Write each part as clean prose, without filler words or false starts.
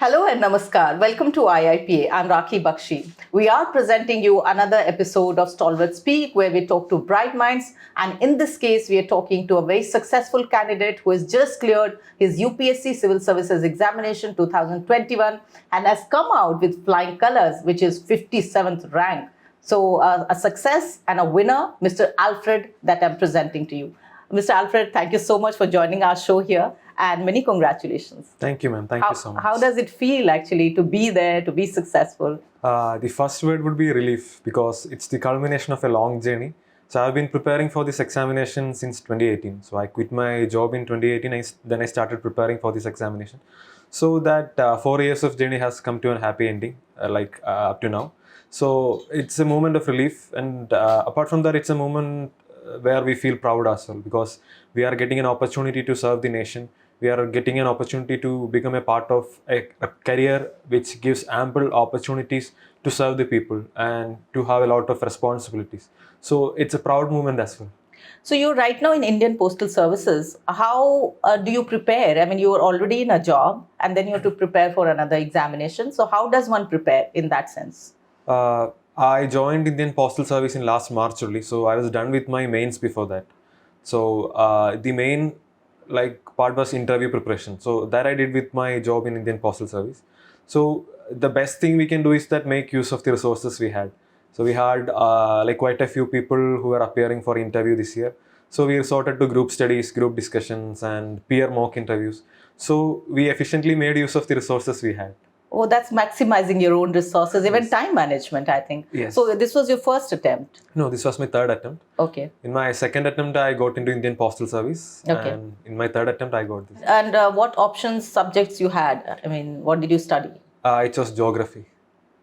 Hello and namaskar. Welcome to IIPA. I'm Rakhee Bakshee. We are presenting you another episode of Stalwarts Speak, where we talk to bright minds. And in this case, we are talking to a very successful candidate who has just cleared his UPSC Civil Services Examination 2021 and has come out with flying colors, which is 57th rank. So a success and a winner, Mr. Alfred, that I'm presenting to you. Mr. Alfred, thank you so much for joining our show here and many congratulations. Thank you, ma'am. Thank you so much. How does it feel actually to be there, to be successful? The first word would be relief because it's the culmination of a long journey. So I've been preparing for this examination since 2018. So I quit my job in 2018. Then I started preparing for this examination. So that 4 years of journey has come to a happy ending, up to now. So it's a moment of relief. And apart from that, it's a moment where we feel proud as well because we are getting an opportunity to serve the nation. We are getting an opportunity to become a part of a career which gives ample opportunities to serve the people and to have a lot of responsibilities. So it's a proud moment as well. So you're right now in Indian Postal Services. How do you prepare? I mean, you are already in a job and then you have to prepare for another examination. So how does one prepare in that sense? I joined Indian Postal Service in last March only. So I was done with my mains before that. So the main part was interview preparation. So that I did with my job in Indian Postal Service. So the best thing we can do is that make use of the resources we had. So we had quite a few people who were appearing for interview this year. So we resorted to group studies, group discussions and peer mock interviews. So we efficiently made use of the resources we had. Oh, that's maximizing your own resources, even time management, I think. Yes. So this was your first attempt? No, this was my third attempt. Okay. In my second attempt, I got into Indian Postal Service. Okay. And in my third attempt, I got this. And what options, subjects you had? I mean, what did you study? It was geography.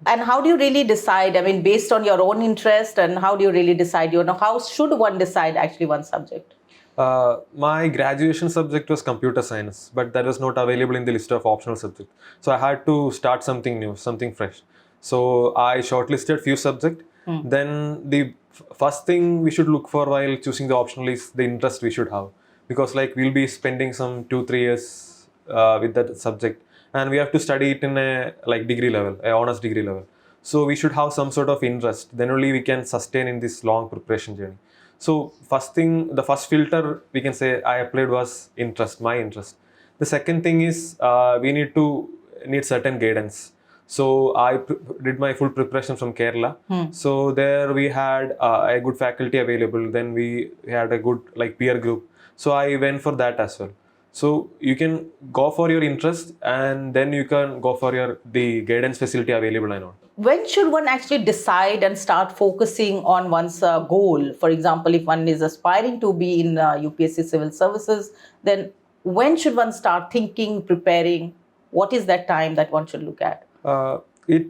And how do you really decide? I mean, based on your own interest, and how do you really decide? How should one decide actually one subject? My graduation subject was computer science, but that was not available in the list of optional subjects. So I had to start something new, something fresh. So I shortlisted few subjects. Then the first thing we should look for while choosing the optional is the interest we should have. Because we'll be spending some 2-3 years with that subject. And we have to study it in a degree level, a honors degree level. So we should have some sort of interest. Then only we can sustain in this long preparation journey. So the first filter we can say I applied was interest, my interest. The second thing is we need certain guidance. So I did my full preparation from Kerala. So there we had a good faculty available. Then we had a good peer group. So I went for that as well. So you can go for your interest and then you can go for the guidance facility available and all. When should one actually decide and start focusing on one's goal? For example, if one is aspiring to be in UPSC Civil Services, then when should one start thinking, preparing? What is that time that one should look at? It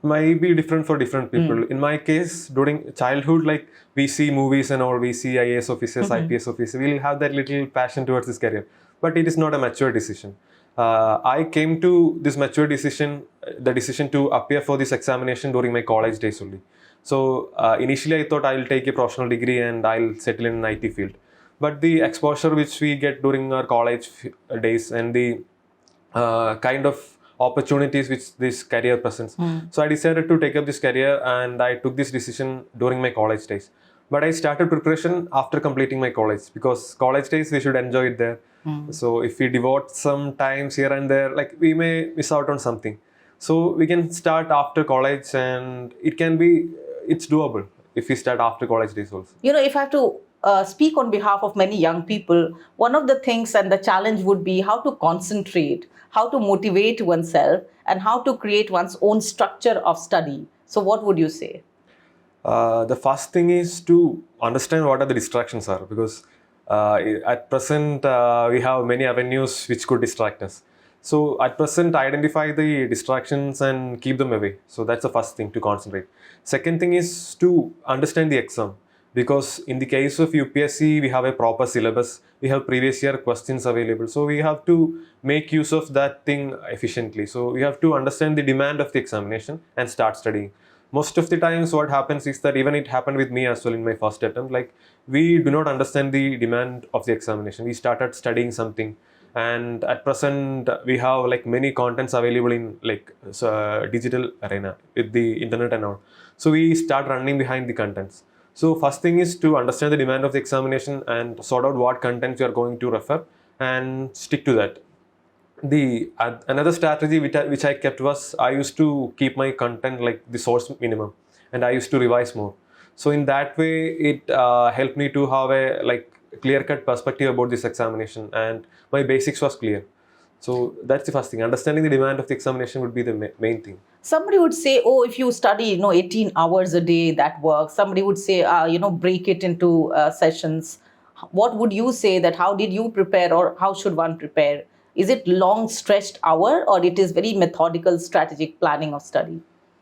might be different for different people. In my case, during childhood, we see movies and all, we see IAS officers, IPS officers, we'll have that little passion towards this career. But it is not a mature decision. I came to this mature decision, the decision to appear for this examination during my college days only. So initially I thought I'll take a professional degree and I'll settle in an IT field. But the exposure which we get during our college days and the kind of opportunities which this career presents. So I decided to take up this career and I took this decision during my college days. But I started preparation after completing my college because college days we should enjoy it there. So if we devote some times here and there, we may miss out on something. So we can start after college and it's doable if we start after college days also. If I have to speak on behalf of many young people, one of the things and the challenge would be how to concentrate, how to motivate oneself, and how to create one's own structure of study. So what would you say? The first thing is to understand what are the distractions are because at present we have many avenues which could distract us. So at present identify the distractions and keep them away. So that's the first thing to concentrate. Second thing is to understand the exam because in the case of UPSC we have a proper syllabus, we have previous year questions available. So we have to make use of that thing efficiently. So we have to understand the demand of the examination and start studying. Most of the times what happens is that even it happened with me as well in my first attempt, we do not understand the demand of the examination. We started studying something And at present, we have like many contents available in like digital arena with the internet and all. So we start running behind the contents. So first thing is to understand the demand of the examination and sort out what contents you are going to refer and stick to that. The another strategy which I kept was I used to keep my content like the source minimum, and I used to revise more. So in that way, it helped me to have a like clear cut perspective about this examination, and my basics was clear. So that's the first thing. Understanding the demand of the examination would be the main thing. Somebody would say, oh, if you study 18 hours a day, that works. Somebody would say, break it into sessions. What would you say, that how did you prepare, or how should one prepare? Is it long stretched hour, or it is very methodical strategic planning of study?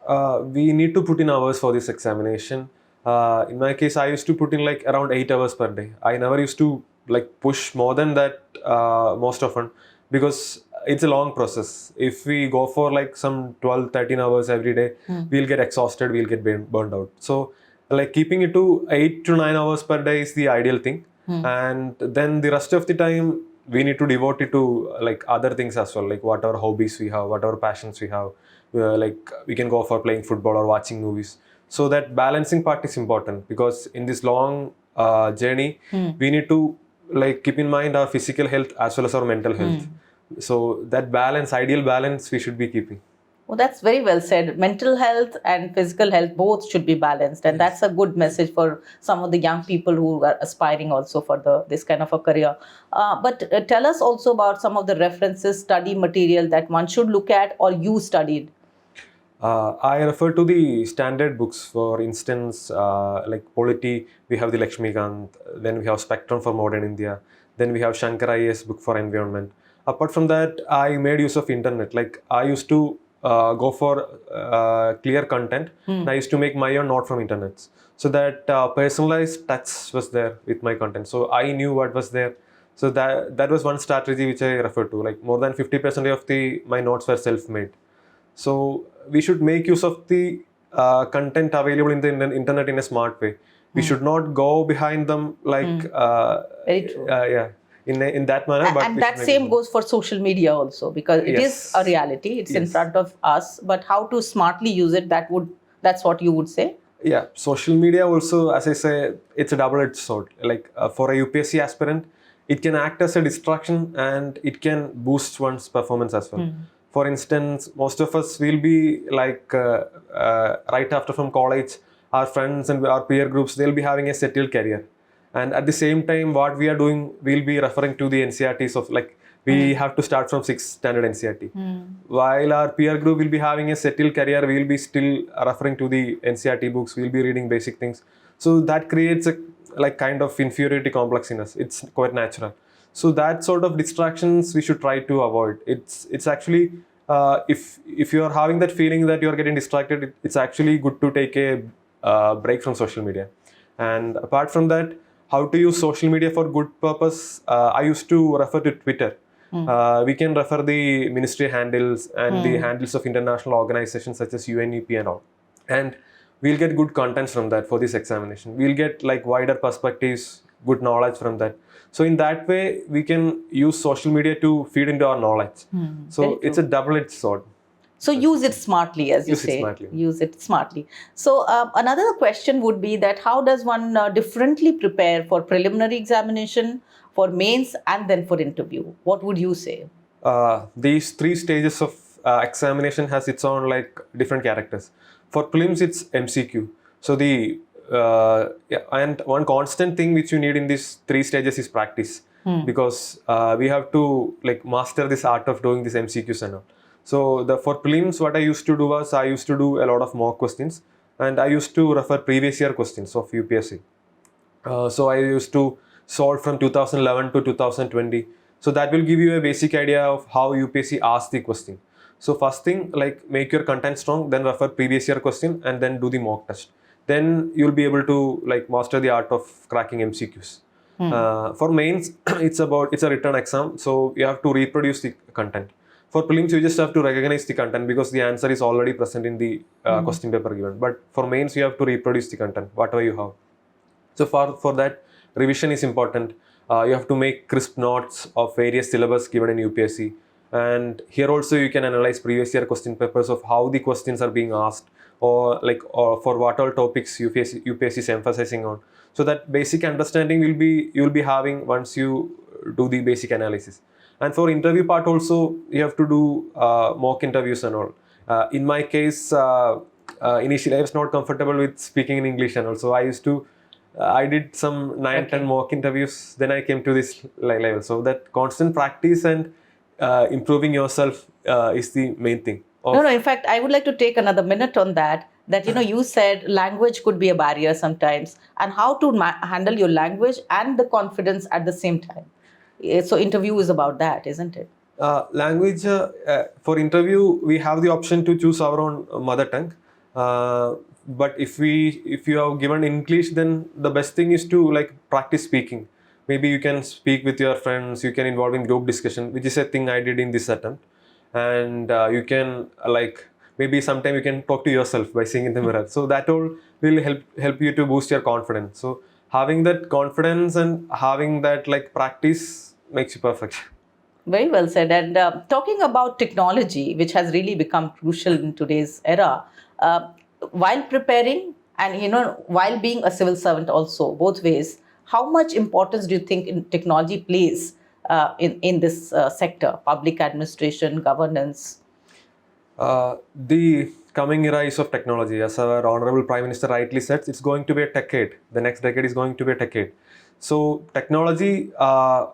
We need to put in hours for this examination. In my case, I used to put in like around 8 hours per day. I never used to like push more than that most often, because it's a long process. If we go for like some 12, 13 hours every day, we'll get exhausted, we'll get burned out. So like keeping it to 8 to 9 hours per day is the ideal thing. And then the rest of the time, we need to devote it to like other things as well, like whatever hobbies we have, whatever passions we have. Like we can go for playing football or watching movies. So that balancing part is important, because in this long journey, we need to like keep in mind our physical health as well as our mental health. So that balance, ideal balance, we should be keeping. Well, that's very well said. Mental health and physical health both should be balanced, and that's a good message for some of the young people who are aspiring also for this kind of a career. But tell us also about some of the references, study material that one should look at, or you studied. I refer to the standard books. For instance, like Polity, we have the Lakshmikant, then we have Spectrum for Modern India, then we have Shankar IAS book for environment. Apart from that, I made use of internet. Like I used to go for clear content, and I used to make my own note from internet. So that personalized touch was there with my content. So I knew what was there. So that was one strategy which I referred to. Like more than 50% of my notes were self-made. So we should make use of the content available in the internet in a smart way. We should not go behind them like Very true. In that manner. But and that same goes for social media also, because it is a reality. It's in front of us, but how to smartly use it, that's what you would say. Yeah, social media also, as I say, it's a double-edged sword. Like for a UPSC aspirant, it can act as a distraction and it can boost one's performance as well. For instance, most of us will be like right after from college, our friends and our peer groups, they'll be having a settled career. And at the same time, what we are doing, we'll be referring to the NCERTs of like, we have to start from 6th standard NCERT. While our peer group will be having a settled career, we'll be still referring to the NCERT books, we'll be reading basic things. So that creates a like kind of inferiority complex in us. It's quite natural. So that sort of distractions we should try to avoid. It's actually, if you are having that feeling that you are getting distracted, it's actually good to take a break from social media. And apart from that, how to use social media for good purpose, I used to refer to Twitter. We can refer the ministry handles and the handles of international organizations such as UNEP and all. And we'll get good contents from that for this examination. We'll get like wider perspectives, good knowledge from that. So in that way, we can use social media to feed into our knowledge. So it's a double-edged sword. So use it smartly, as you say. Use it smartly. So another question would be that how does one differently prepare for preliminary examination, for mains, and then for interview? What would you say? These 3 stages of examination has its own like different characters. For prelims, it's MCQ. So and one constant thing which you need in these 3 stages is practice, because we have to like master this art of doing these MCQs and all. So for prelims, what I used to do was I used to do a lot of mock questions, and I used to refer previous year questions of UPSC. So I used to solve from 2011 to 2020. So that will give you a basic idea of how UPSC asks the question. So first thing, like make your content strong, then refer previous year question, and then do the mock test. Then you'll be able to like master the art of cracking MCQs. For mains, it's a written exam, so you have to reproduce the content. For prelims, you just have to recognize the content because the answer is already present in the question paper given. But for mains, you have to reproduce the content, whatever you have. So for that, revision is important. You have to make crisp notes of various syllabus given in UPSC. And here also you can analyze previous year question papers of how the questions are being asked, or for what all topics UPSC is emphasizing on. So that basic understanding you'll be having once you do the basic analysis. And for interview part also, you have to do mock interviews and all. In my case, initially I was not comfortable with speaking in English, and also I did some 9-10 mock interviews. Then I came to this level. So that constant practice and improving yourself is the main thing. No. In fact, I would like to take another minute on that. You said language could be a barrier sometimes, and how to handle your language and the confidence at the same time. So interview is about that, isn't it? Language, for interview, we have the option to choose our own mother tongue. But if you are given English, then the best thing is to practice speaking. Maybe you can speak with your friends, you can involve in group discussion, which is a thing I did in this attempt. And you can maybe sometime you can talk to yourself by seeing in the mirror. So that all will help you to boost your confidence. So having that confidence and having that practice makes you perfect. Very well said. And talking about technology, which has really become crucial in today's era, while preparing and while being a civil servant also, both ways, how much importance do you think technology plays in this sector, public administration, governance? The coming era is of technology. As our Honorable Prime Minister rightly said, it's going to be a decade. The next decade is going to be a decade. So technology,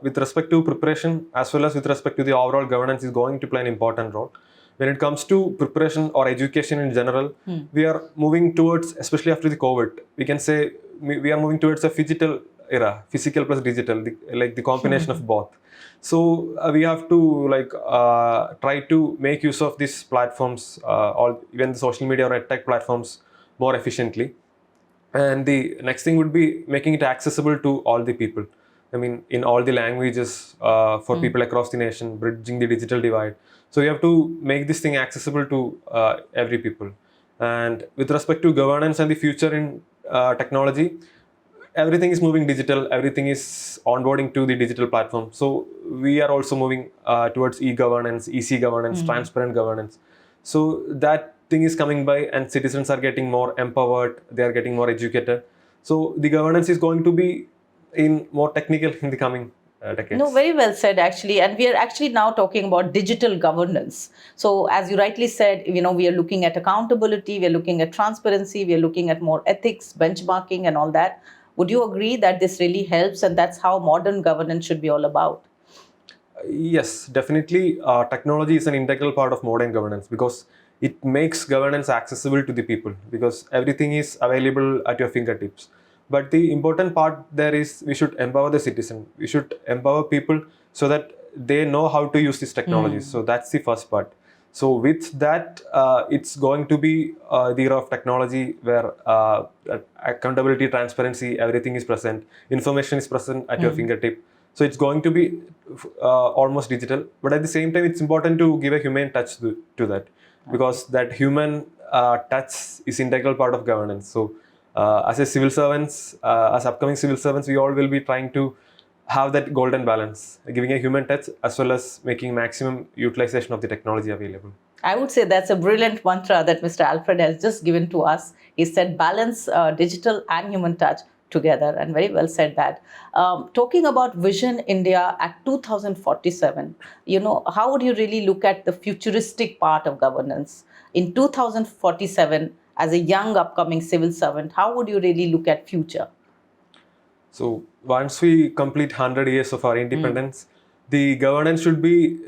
with respect to preparation as well as with respect to the overall governance, is going to play an important role. When it comes to preparation or education in general, we are moving towards, especially after the COVID, we can say we are moving towards a phygital era, physical plus digital, the combination of both. So we have to try to make use of these platforms, or even the social media or tech platforms, more efficiently. And the next thing would be making it accessible to all the people. I mean, in all the languages for people across the nation, bridging the digital divide. So you have to make this thing accessible to every people. And with respect to governance and the future in technology, everything is moving digital. Everything is onboarding to the digital platform. So we are also moving towards e-governance, governance, transparent governance. So that thing is coming by, and citizens are getting more empowered. They are getting more educated. So the governance is going to be in more technical in the coming decades. No, very well said, actually. And we are actually now talking about digital governance. So as you rightly said, we are looking at accountability, we are looking at transparency, we are looking at more ethics, benchmarking and all that. Would you agree that this really helps, and that's how modern governance should be all about? Yes, definitely. Technology is an integral part of modern governance because it makes governance accessible to the people, because everything is available at your fingertips. But the important part there is we should empower the citizen. We should empower people so that they know how to use these technologies. So that's the first part. So with that, it's going to be the era of technology where accountability, transparency, everything is present. Information is present at your fingertip. So it's going to be almost digital. But at the same time, it's important to give a human touch to that, because that human touch is integral part of governance. So as a civil servants, as upcoming civil servants, we all will be trying to have that golden balance, giving a human touch as well as making maximum utilization of the technology available. I would say that's a brilliant mantra that Mr. Alfred has just given to us. He said balance digital and human touch together, and very well said that. Talking about Vision India at 2047, how would you really look at the futuristic part of governance? In 2047, as a young upcoming civil servant, how would you really look at future? So once we complete 100 years of our independence, the governance should be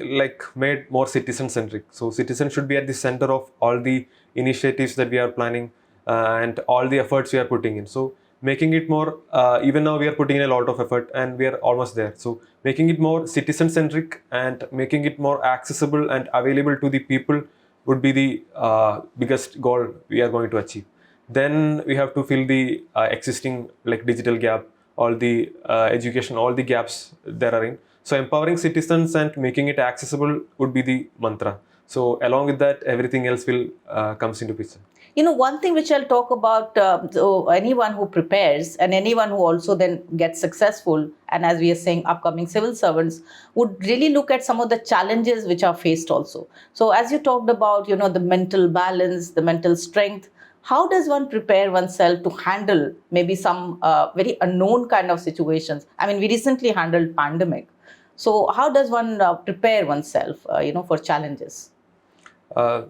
made more citizen-centric. So citizens should be at the center of all the initiatives that we are planning and all the efforts we are putting in. So making it more, even now we are putting in a lot of effort and we are almost there. So making it more citizen-centric and making it more accessible and available to the people would be the biggest goal we are going to achieve. Then we have to fill the existing digital gap, all the education, all the gaps there are in. So empowering citizens and making it accessible would be the mantra. So along with that, everything else will comes into picture. One thing which I'll talk about, so anyone who prepares and anyone who also then gets successful, and as we are saying, upcoming civil servants, would really look at some of the challenges which are faced also. So as you talked about, the mental balance, the mental strength, how does one prepare oneself to handle maybe some very unknown kind of situations? I mean, we recently handled pandemic. So how does one prepare oneself, for challenges?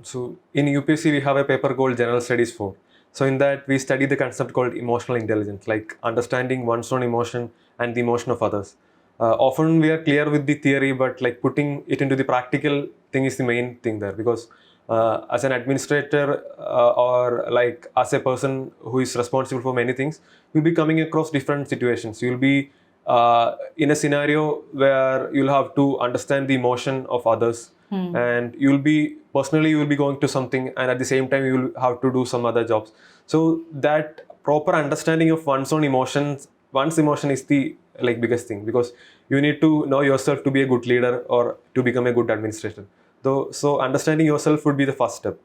So in UPSC, we have a paper called General Studies 4. So in that, we study the concept called emotional intelligence, like understanding one's own emotion and the emotion of others. Often we are clear with the theory, but like putting it into the practical thing is the main thing there, because as an administrator or like as a person who is responsible for many things, you'll be coming across different situations. You'll be in a scenario where you'll have to understand the emotion of others, and you will be going to something, and at the same time you will have to do some other jobs. So that proper understanding of one's emotion is the like biggest thing, because you need to know yourself to be a good leader or to become a good administrator. So understanding yourself would be the first step.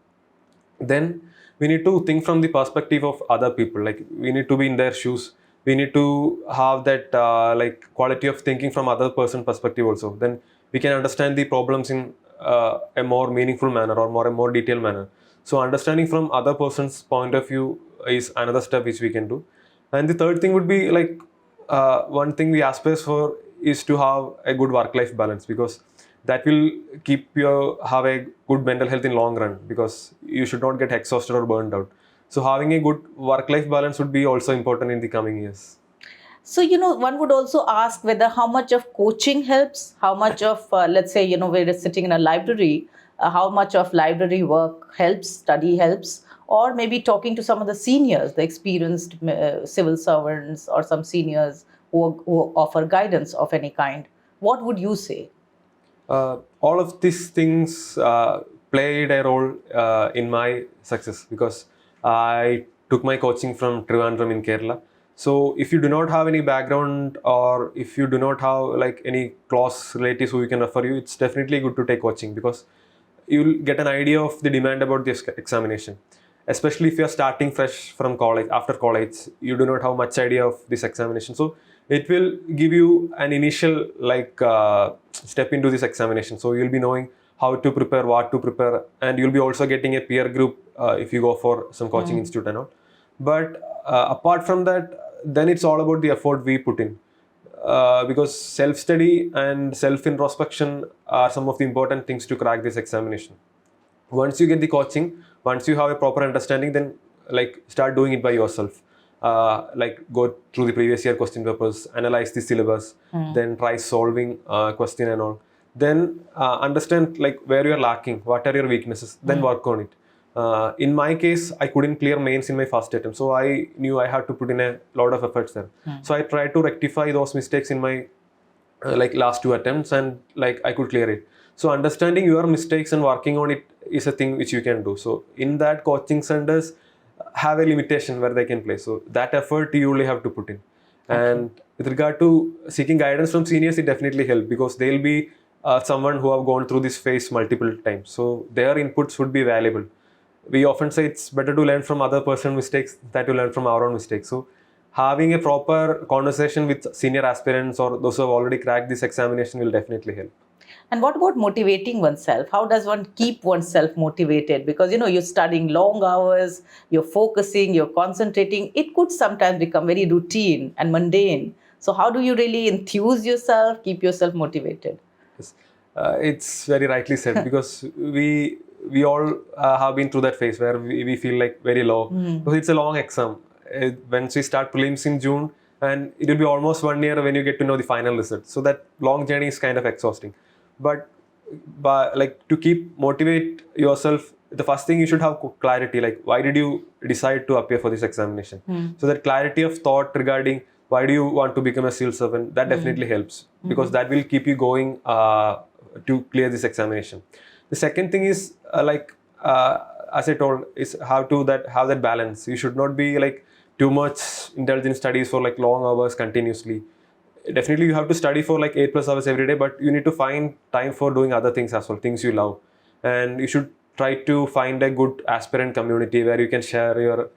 Then we need to think from the perspective of other people. Like we need to be in their shoes. We need to have that like quality of thinking from other person perspective also. Then we can understand the problems in a more meaningful manner or a more detailed manner. So understanding from other person's point of view is another step which we can do. And the third thing would be like one thing we aspire for is to have a good work-life balance, because that will keep you have a good mental health in long run, because you should not get exhausted or burned out. So having a good work-life balance would be also important in the coming years. So, one would also ask whether how much of coaching helps, how much of, let's say, we're sitting in a library, how much of library work helps, study helps, or maybe talking to some of the seniors, the experienced civil servants or some seniors who offer guidance of any kind. What would you say? All of these things played a role in my success, because I took my coaching from Trivandrum in Kerala. So if you do not have any background, or if you do not have like any close relatives who can refer you, it's definitely good to take coaching, because you'll get an idea of the demand about this examination. Especially if you're starting fresh from college, after college, you do not have much idea of this examination. So it will give you an initial like step into this examination. So you'll be knowing how to prepare, what to prepare, and you'll be also getting a peer group if you go for some coaching institute and all. But apart from that, then it's all about the effort we put in, because self-study and self-introspection are some of the important things to crack this examination. Once you get the coaching, once you have a proper understanding, then like start doing it by yourself. Like go through the previous year question papers, analyze the syllabus, then try solving question and all. Then understand like where you are lacking, what are your weaknesses, then work on it. In my case, I couldn't clear mains in my first attempt, so I knew I had to put in a lot of efforts there. So I tried to rectify those mistakes in my like last two attempts, and like I could clear it. So understanding your mistakes and working on it is a thing which you can do. So in that, coaching centers have a limitation where they can play. So that effort you only have to put in. And with regard to seeking guidance from seniors, it definitely helps, because they'll be someone who have gone through this phase multiple times. So their inputs would be valuable. We often say it's better to learn from other person's mistakes than to learn from our own mistakes. So having a proper conversation with senior aspirants or those who have already cracked this examination will definitely help. And what about motivating oneself? How does one keep oneself motivated? Because, you're studying long hours, you're focusing, you're concentrating. It could sometimes become very routine and mundane. So how do you really enthuse yourself, keep yourself motivated? Yes. It's very rightly said, because we all have been through that phase where we feel like very low, because it's a long exam. Once we start prelims in June, and it will be almost 1 year when you get to know the final result. So that long journey is kind of exhausting. But like to keep motivate yourself, the first thing you should have clarity, like why did you decide to appear for this examination? So that clarity of thought regarding why do you want to become a civil servant, that definitely helps, because that will keep you going to clear this examination. The second thing is as I told, is have that balance. You should not be like too much intelligent studies for like long hours continuously. Definitely you have to study for like 8+ hours every day, but you need to find time for doing other things as well, things you love. and you should try to find a good aspirant community where you can share your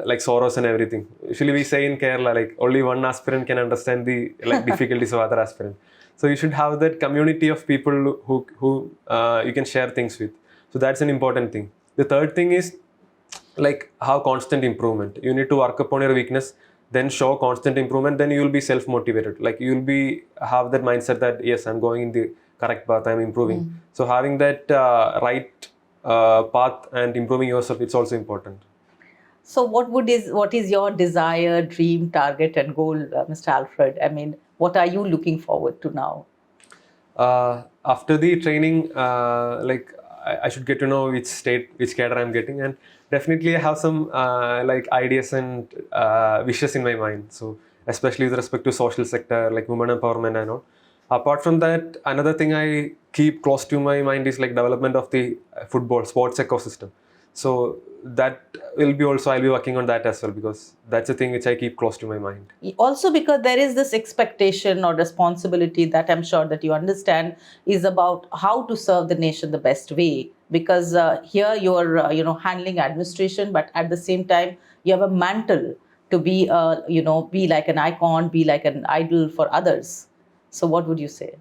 like sorrows and everything. Usually we say in Kerala, like only one aspirant can understand the like difficulties of other aspirant. So you should have that community of people who you can share things with. So that's an important thing. The third thing is like how constant improvement. You need to work upon your weakness, then show constant improvement. Then you will be self-motivated. Like you will be have that mindset that yes, I'm going in the correct path. I'm improving. So having that right path and improving yourself, it's also important. So what is your desire, dream, target, and goal, Mr. Alfred? I mean, what are you looking forward to now? After the training, like I should get to know which cadre I'm getting, and definitely I have some like ideas and wishes in my mind. So especially with respect to social sector, like women empowerment and all. Apart from that, another thing I keep close to my mind is like development of the football sports ecosystem. So that will be also, I'll be working on that as well, because that's a thing which I keep close to my mind. Also because there is this expectation or responsibility that I'm sure that you understand is about how to serve the nation the best way, because here you're handling administration, but at the same time you have a mantle to be be like an icon, be like an idol for others. So what would you say?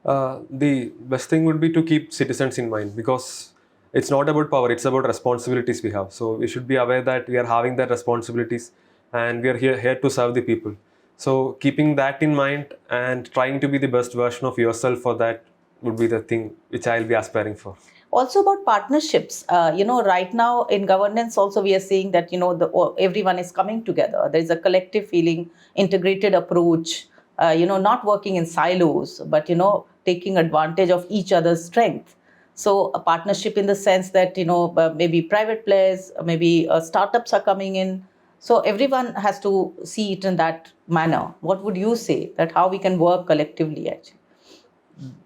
The best thing would be to keep citizens in mind, because it's not about power, it's about responsibilities we have. So we should be aware that we are having that responsibilities and we are here to serve the people. So keeping that in mind and trying to be the best version of yourself for that would be the thing which I'll be aspiring for. Also about partnerships, right now in governance also we are seeing that, everyone is coming together. There is a collective feeling, integrated approach, not working in silos, but, taking advantage of each other's strength. So a partnership in the sense that, maybe private players, maybe startups are coming in. So everyone has to see it in that manner. What would you say that how we can work collectively actually?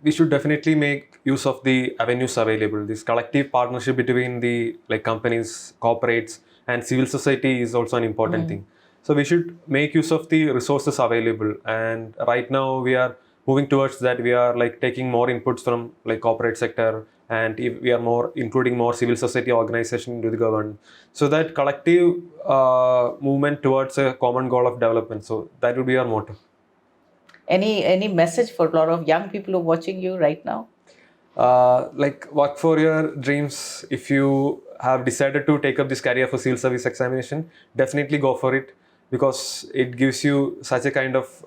We should definitely make use of the avenues available. This collective partnership between the like companies, corporates, and civil society is also an important thing. So we should make use of the resources available. And right now we are moving towards that. We are like taking more inputs from like corporate sector, and if we are more including more civil society organization into the government. So that collective movement towards a common goal of development. So that would be our motto. Any message for a lot of young people who are watching you right now? Like work for your dreams. If you have decided to take up this career for civil service examination, definitely go for it, because it gives you such a kind of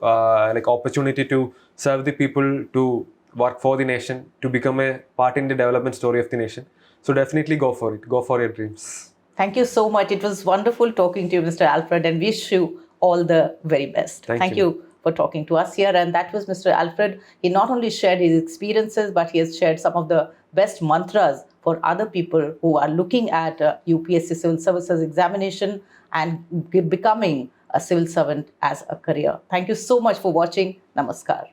like opportunity to serve the people, to work for the nation, to become a part in the development story of the nation. So definitely go for it. Go for your dreams. Thank you so much. It was wonderful talking to you, Mr. Alfred, and wish you all the very best. Thank you for talking to us here. And that was Mr. Alfred. He not only shared his experiences, but he has shared some of the best mantras for other people who are looking at UPSC Civil Services examination and becoming a civil servant as a career. Thank you so much for watching. Namaskar.